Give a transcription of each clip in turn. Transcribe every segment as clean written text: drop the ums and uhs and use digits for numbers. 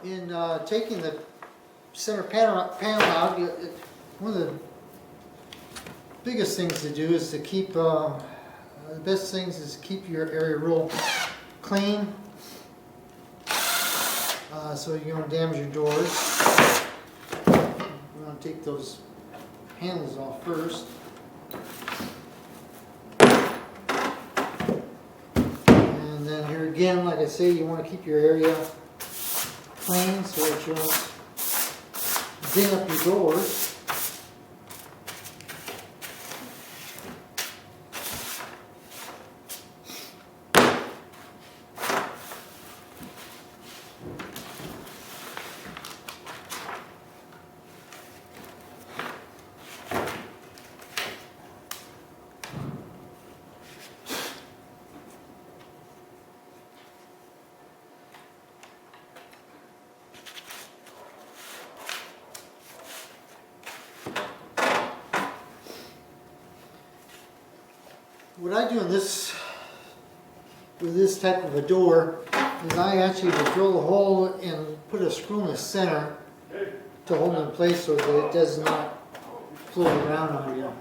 in taking the center panel out, one of the biggest things to do is to keep, the best things is keep your area real clean, so you don't damage your doors. You want to take those handles off first. And then here again, like I say, you want to keep your area clean so that you don't ding up your doors. What I do in this, with this type of a door, is I actually will drill a hole and put a screw in the center to hold it in place so that it does not float around on you.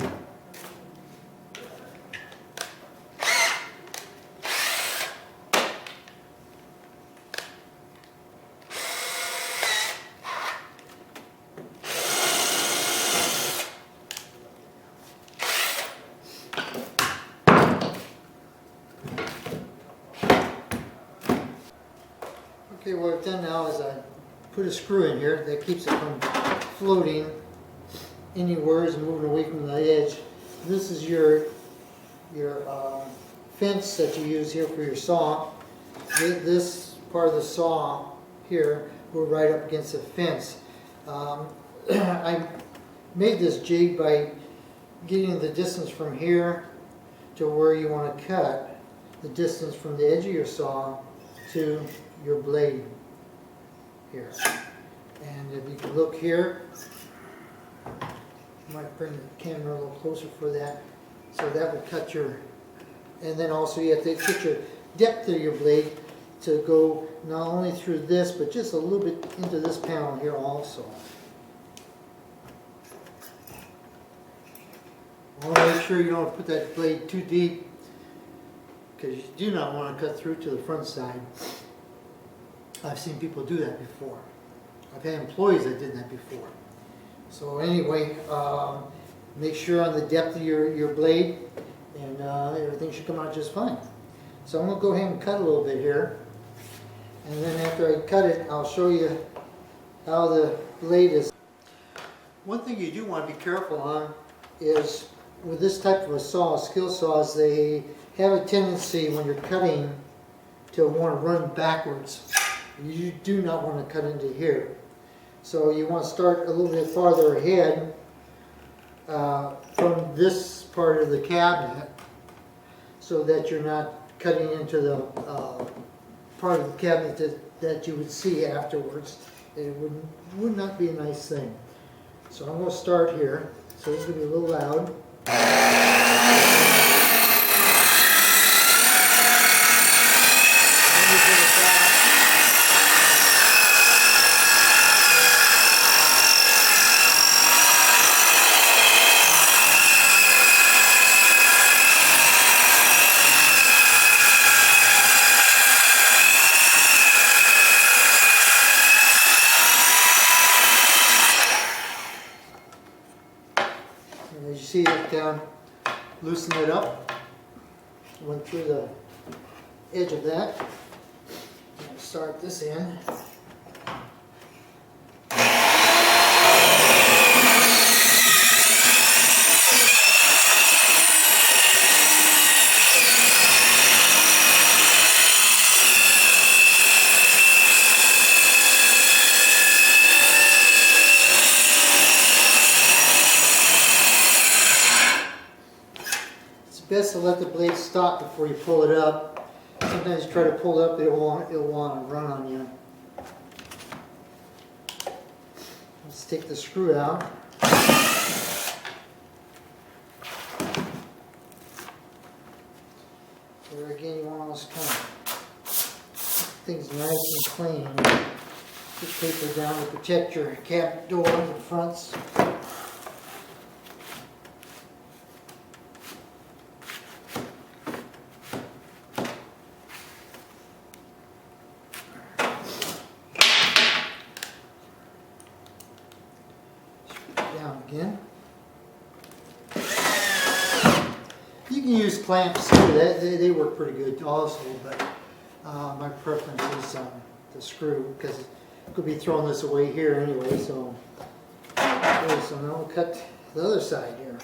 Okay, what I've done now is I put a screw in here that keeps it from floating anywhere and moving away from the edge. This is your fence that you use here for your saw. This part of the saw here will right up against the fence. I made this jig by getting the distance from here to where you want to cut, the distance from the edge of your saw to your blade here. And if you can look here, I might bring the camera a little closer for that. So that would cut your, and then also you have to get your depth of your blade to go not only through this, but just a little bit into this panel here also. I want to make sure you don't put that blade too deep, because you do not want to cut through to the front side. I've seen people do that before. I've had employees that did that before. So anyway, make sure on the depth of your blade, and everything should come out just fine. So I'm going to go ahead and cut a little bit here. And then after I cut it, I'll show you how the blade is. One thing you do want to be careful on is with this type of a saw, skill saws, they have a tendency when you're cutting to want to run backwards. You do not want to cut into here. So you want to start a little bit farther ahead from this part of the cabinet so that you're not cutting into the part of the cabinet that you would see afterwards. It would not be a nice thing. So I'm going to start here. So it's going to be a little loud. As you see it down, loosen it up, went through the edge of that. Start this end. Best to let the blade stop before you pull it up. Sometimes you try to pull it up, it'll want to run on you. Let's take the screw out. There again, you want to kind of keep things nice and clean. Put paper down to protect your cabinet doors and fronts. Down again. You can use clamps too. They work pretty good also, but my preference is the screw, because it could be throwing this away here anyway. So, okay, so now we'll cut the other side here.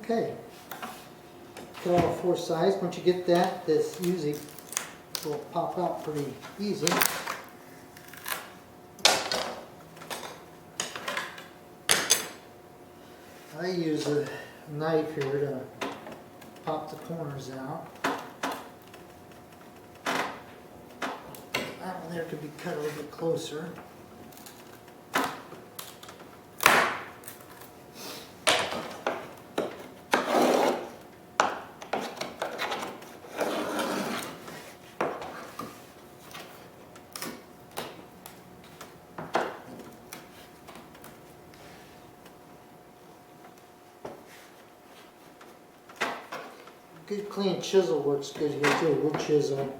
Okay, cut all four sides. Once you get that, this usually will pop out pretty easy. I use a knife here to pop the corners out. That one there could be cut a little bit closer. Good clean chisel works good here too, a wood chisel.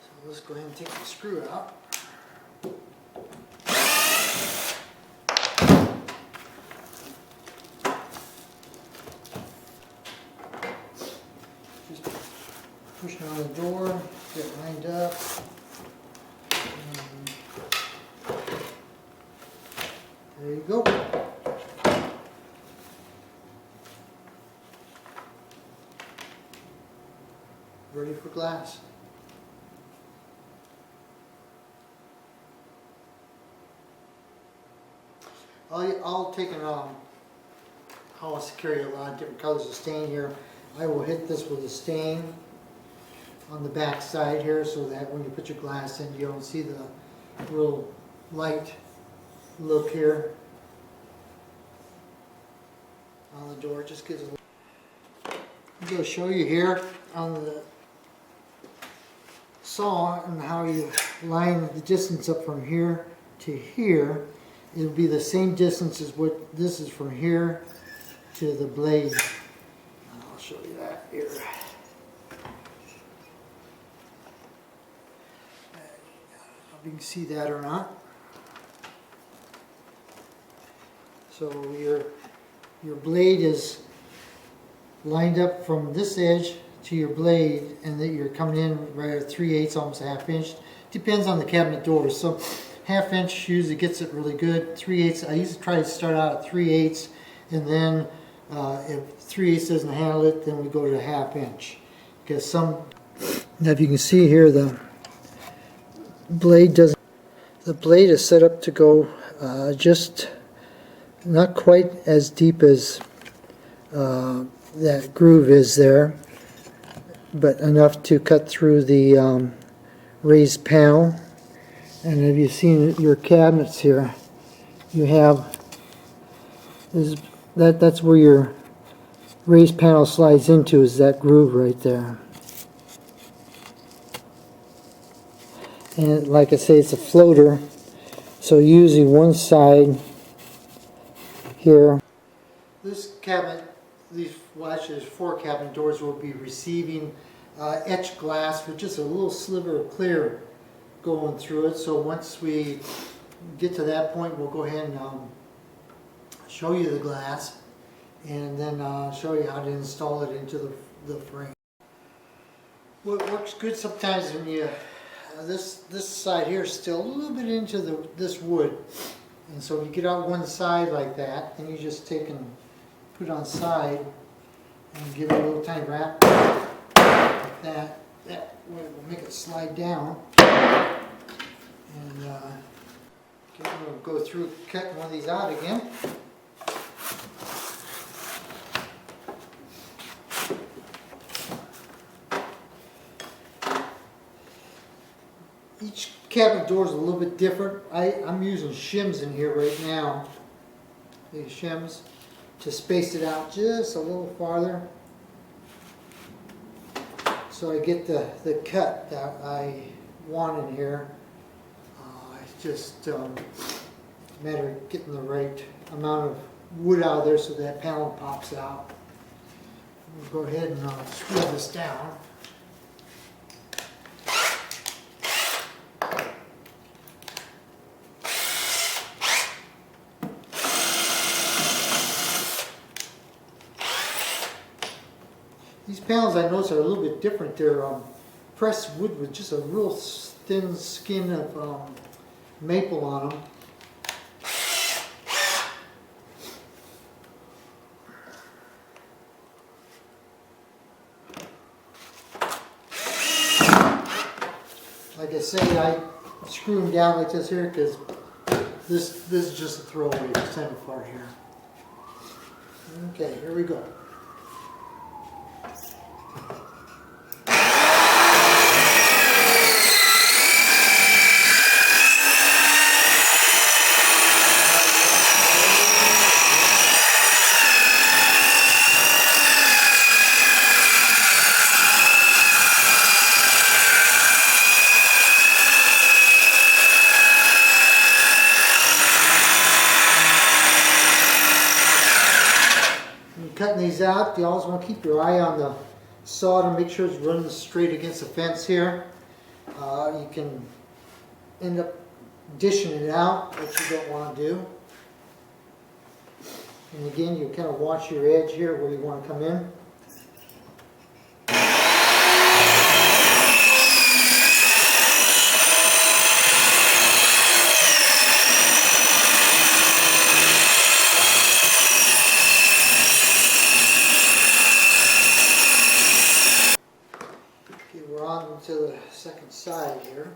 So let's go ahead and take the screw out. Pushing on the door, get it lined up. And there you go. Ready for glass. I'll take an I'll carry a lot of different colors of stain here. I will hit this with a stain on the back side here, so that when you put your glass in, you don't see the real light look here on the door. Just gives a little. I'm going to show you here on the saw and how you line the distance up from here to here. It'll be the same distance as what this is from here to the blade. I'll show you that here. If you can see that or not. So your blade is lined up from this edge to your blade, and that you're coming in right at 3/8, almost a ½ inch. Depends on the cabinet doors. So ½ inch usually gets it really good. 3/8, I usually try to start out at 3/8, and then if 3/8 doesn't handle it, then we go to ½ inch. Because now if you can see here, the blade is set up to go just not quite as deep as that groove is there, but enough to cut through the raised panel. And if you've seen your cabinets here, you have that's where your raised panel slides into, is that groove right there. And like I say, it's a floater, so usually one side here. This cabinet, there's 4 cabinet doors will be receiving etched glass with just a little sliver of clear going through it. So once we get to that point, we'll go ahead and show you the glass, and then show you how to install it into the frame. What works good sometimes when you this side here is still a little bit into this wood, and so if you get out one side like that, then you just take and put it on side and give it a little tiny wrap like that. That way will make it slide down. And okay, we'll go through cutting one of these out again. Each cabinet door is a little bit different. I'm using shims in here right now. These shims to space it out just a little farther, so I get the cut that I want in here. It's just a matter of getting the right amount of wood out of there so that panel pops out. We'll go ahead and screw this down. These panels, I notice, are a little bit different. They're pressed wood with just a real thin skin of maple on them. Like I say, I screw them down like this here because this is just a throwaway center part here. Okay, here we go. Cutting these out, you always want to keep your eye on the saw to make sure it's running straight against the fence here. You can end up dishing it out, which you don't want to do. And again, you kind of watch your edge here where you want to come in. We're on to the second side here.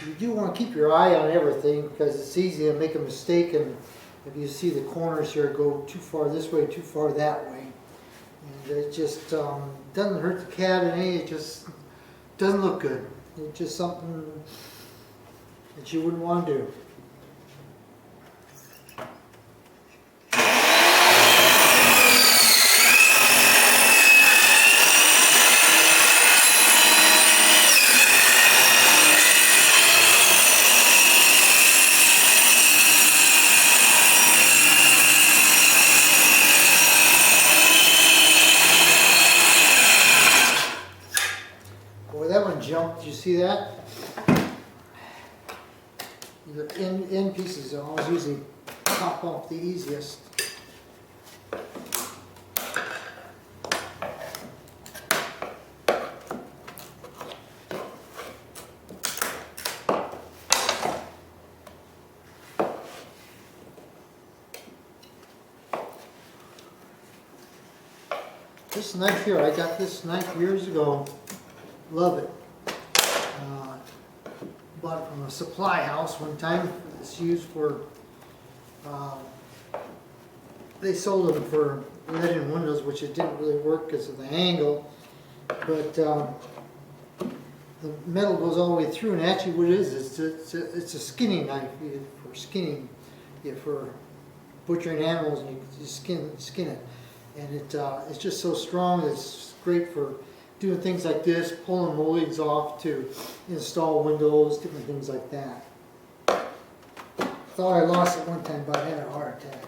You do want to keep your eye on everything because it's easy to make a mistake, and if you see the corners here go too far this way, too far that way, and it just doesn't hurt the cat any. It just doesn't look good. It's just something that you wouldn't want to do. That one jumped. Did you see that? The end pieces are always usually pop off the easiest. This knife here, I got this knife years ago. Love it. Bought it from a supply house one time. It's used for, they sold them for lead-in windows, which it didn't really work because of the angle. But the metal goes all the way through, and actually what it is, it's a skinning knife for skinning, for butchering animals and you skin it. And it's just so strong, it's great for doing things like this, pulling moldings off to install windows, different things like that. Thought I lost it one time, but I had a heart attack.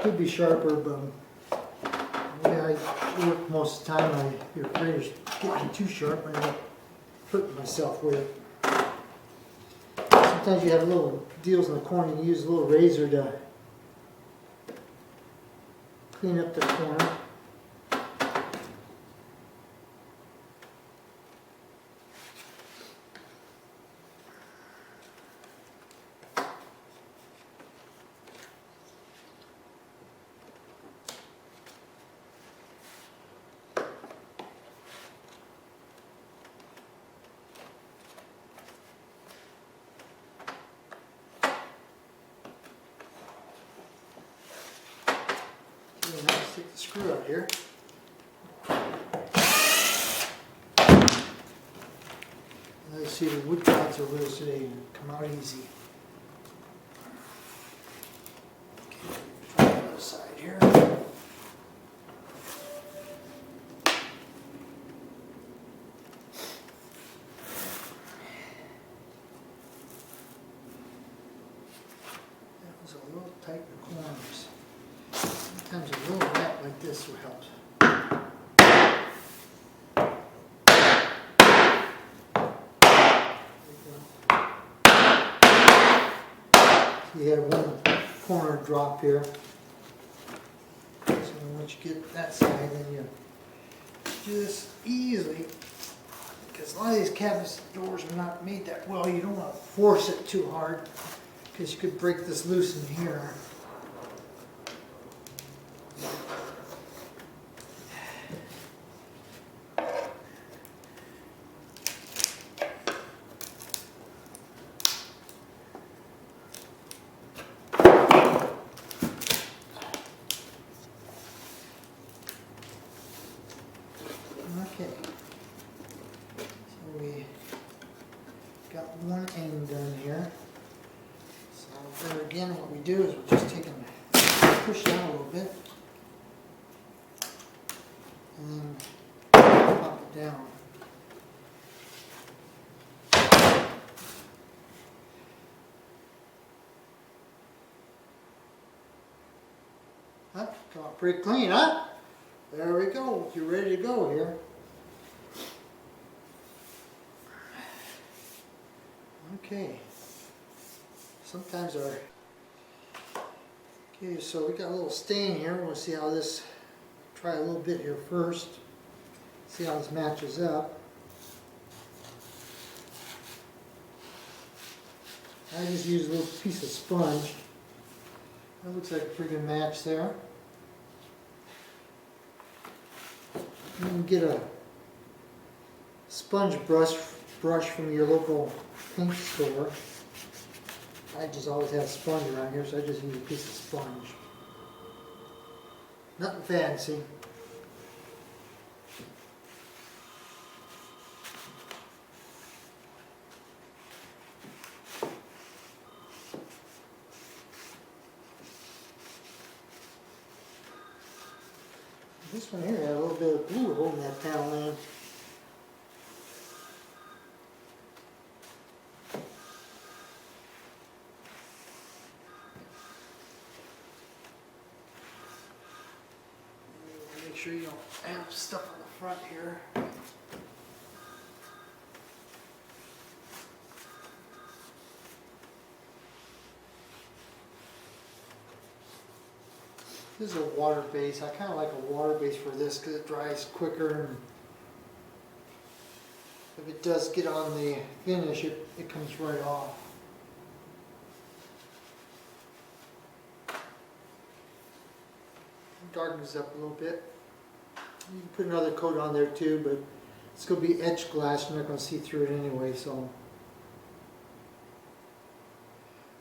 Could be sharper, but yeah, I work most of the time. You're afraid of getting too sharp, and I hurt myself with it. Sometimes you have little deals in the corner. You use a little razor to clean up the corner. Okay, now let's take the screw out here. Let's see, the wood pads are loose today and come out easy. Okay, try the other side here. That was a little tight in the corners. Sometimes a little wrap like this will help. You have one corner drop here. So once you get that side, then you do this easily. Because a lot of these cabinet doors are not made that well. You don't want to force it too hard, because you could break this loose in here. Okay, so we got one end done here. So there again, what we do is we're just taking, push down a little bit, and then pop it down. Huh? Come out pretty clean, huh? There we go. You're ready to go here. Okay. Sometimes our... Okay, so we got a little stain here. We'll see how this... Try a little bit here first. See how this matches up. I just use a little piece of sponge. That looks like a pretty good match there. You can get a sponge brush from your local paint store. I just always have sponge around here, so I just use a piece of sponge. Nothing fancy. This one here had a little bit of glue holding that panel in. Make sure you don't have stuff on the front here. This is a water base. I kind of like a water base for this because it dries quicker, and if it does get on the finish, it comes right off. Darkens up a little bit. You can put another coat on there too, but it's going to be etched glass. You're not going to see through it anyway, so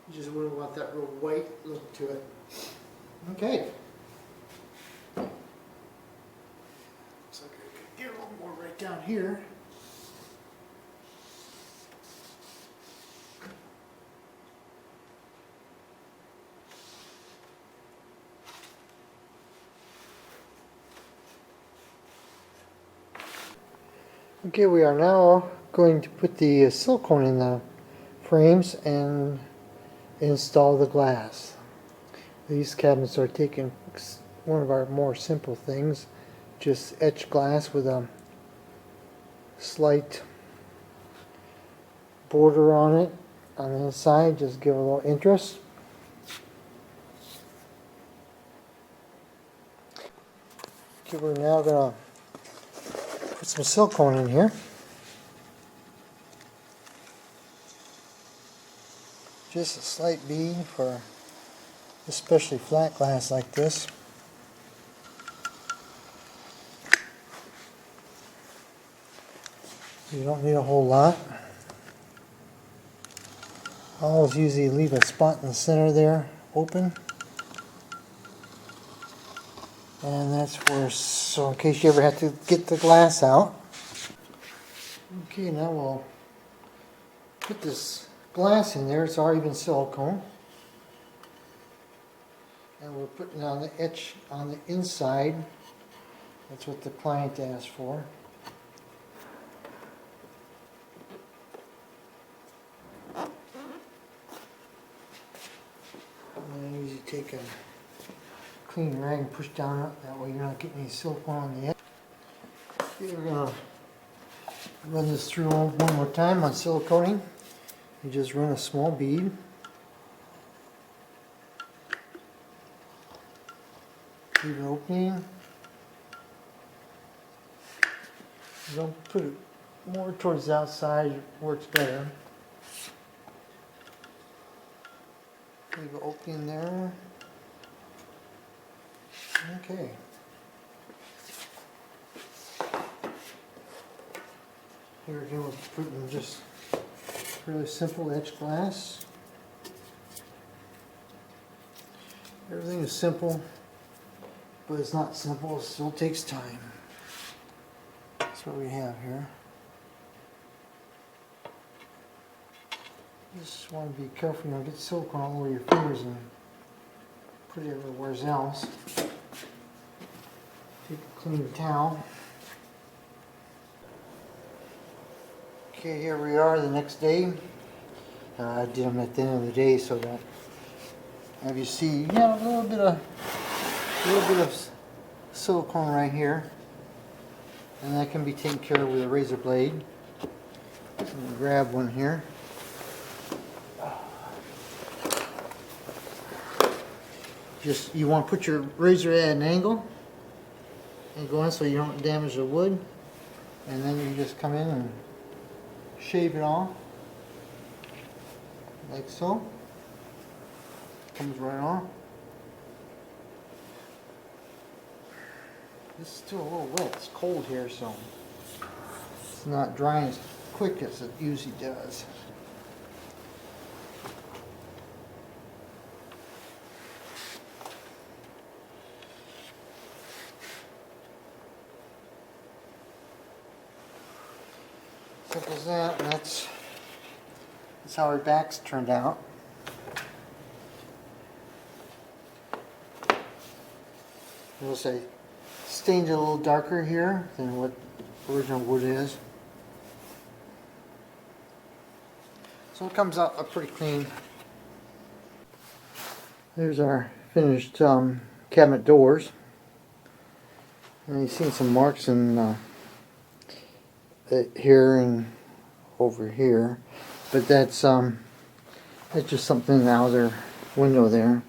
you just wouldn't want that real white look to it. Okay. Looks like I could get a little more right down here. Okay, we are now going to put the silicone in the frames and install the glass. These cabinets are taking one of our more simple things, just etched glass with a slight border on it on the inside, just give a little interest. Okay, we're now going to put some silicone in here. Just a slight bead for especially flat glass like this. You don't need a whole lot. I always usually leave a spot in the center there open. And that's for, so in case you ever have to get the glass out. Okay, now we'll put this glass in there. It's already been silicone. And we're putting on the etch on the inside. That's what the client asked for. And I usually take a clean rag and push down it. That way you're not getting any silicone on the edge. Okay, we're going to run this through one more time on siliconing. You just run a small bead. Leave an opening. You don't put it more towards the outside, it works better. Leave an opening there. Okay. Here again we're putting just really simple etched glass. Everything is simple, but it's not simple, it still takes time. That's what we have here. Just want to be careful you don't get silicone all over your fingers and put it everywhere else. Take a clean towel. Okay, here we are the next day. I did them at the end of the day so that, as you see, a little bit of silicone right here, and that can be taken care of with a razor blade. Grab one here. Just you want to put your razor at an angle and go in so you don't damage the wood, and then you just come in and shave it off like so. Comes right off. This is still a little wet. It's cold here, so it's not drying as quick as it usually does. Simple as that, and that's how our backs turned out. Notice I stained it a little darker here than what original wood is. So it comes out pretty clean. There's our finished cabinet doors. And you've seen some marks in here and over here, but that's just something in the outer window there.